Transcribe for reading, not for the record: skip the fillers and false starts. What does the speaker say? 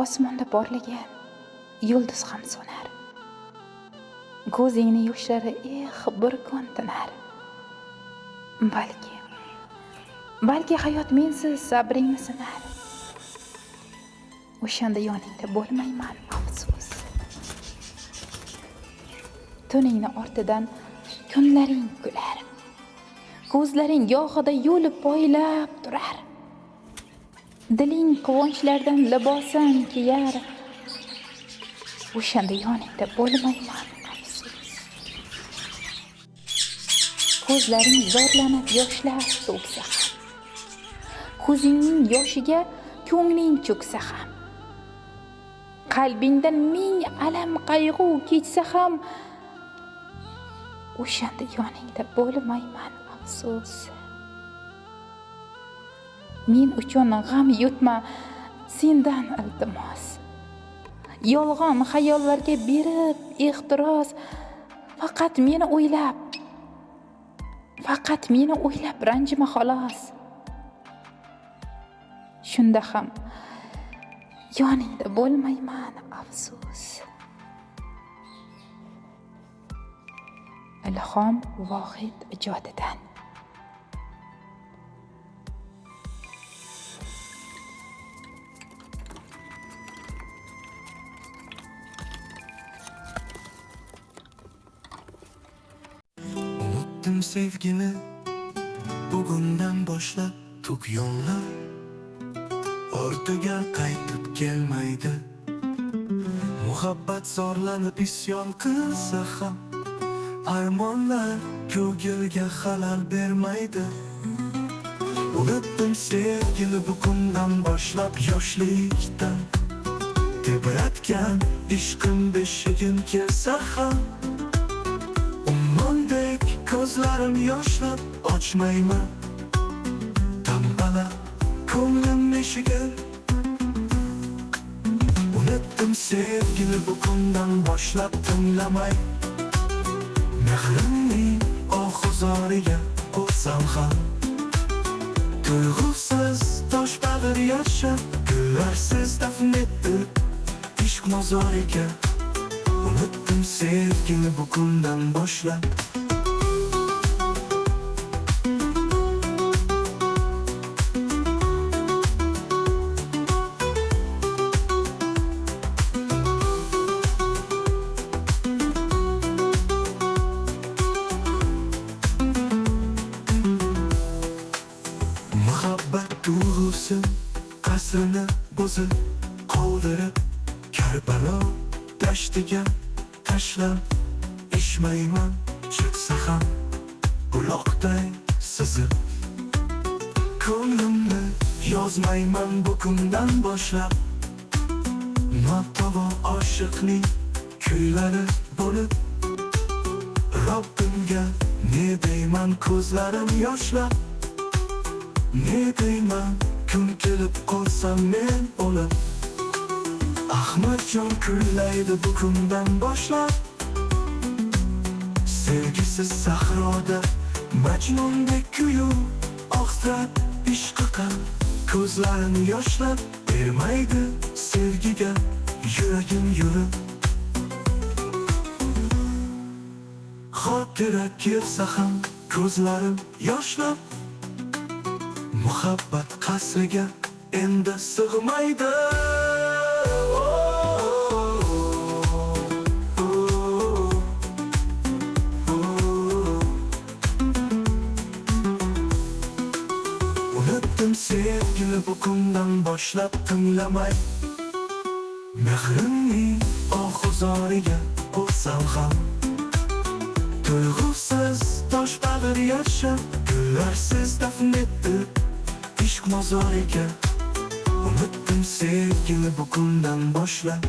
osmonda porlagan yulduz ham so'nar. Ko'zingni yoshlari bir kun tinar. Balki hayot mensiz sabringni sinar. O'shanda yoningda bo'lmayman, afsus. Tuningni ortidan kunlaring kular. Ko'zlaring gohida yo'l poylab turar. Diling quvonchlardan libosan kiyar. O'shanda yoningda bo'lmayman, afsus. Ko'zlaring zorlanib yoshlar to'ksa ham, ko'zingning yoshiga ko'ngling cho'ksa ham, qalbingdan ming alam qayg'u kechsa ham, o'shanda yoningda bo'lmayman, afsus. Men uchun g'am yutma, sendan iltimos. Yolg'on xayollarga berib ehtiros, faqat meni o'ylab ranjima xolos. Shunda ham yoningda bo'lmayman, afsus. Ilhom Vohid ijodidan. Unuttum sevgini, bugundan boshlab tuk yo'llar ortiga qaytib kelmaydi. Muhabbat zorlanib isyon qilsa ham, armonlar ko'ngilga xalal bermaydi. Unuttum sevgini, bugundan boshlab yoshlikdan tebratgan ishqim beshigim kelsa ham, ummondek ko'zlarim yoshlab ochmayman. Tambala ko'nglim eshigi. Unuttum sevgini, bugundan boshlab tinglamay mehrimning ohuzoriga bo'lsam ham, tuyg'usiz tosh bag'ir yashab, gullarsiz dafn etdi ishq mozoriga. Unuttum sevgini, bugundan boshlab. Muhabbat tuyg'usi qasrini buzib qoldirib, Karbalo dashtiga tashlab ishmayman. Chiqsa ham buloqday sizib, ko'nglimni yozmayman bugundan boshlab. Notovo oshiqning kuylari bo'lib, Robbimga ne deyman ko'zlarim yoshlab. Ne deyman kun kelib qolsam men o'lib. Ahmadjon kuylaydi bugundan boshlab. Sevgisiz sahroda Majnundek kuyu oqsab ishqiqa, ko'zlarini yoshlab bermaydi sevgiga yuragim yurib. Xotira kelsa ham ko'zlarim yoshlab, muhabbat qasriga endi sig'maydi. Unuttum sevgini, bugundan boshlab tinglamay mehrimning ohuzoriga bo'lsam ham, tuyg'usiz tosh bag'ir yashab, gullarsiz dafn etdi ishq mozoriga. Unuttum sevgini, bugundan boshlab.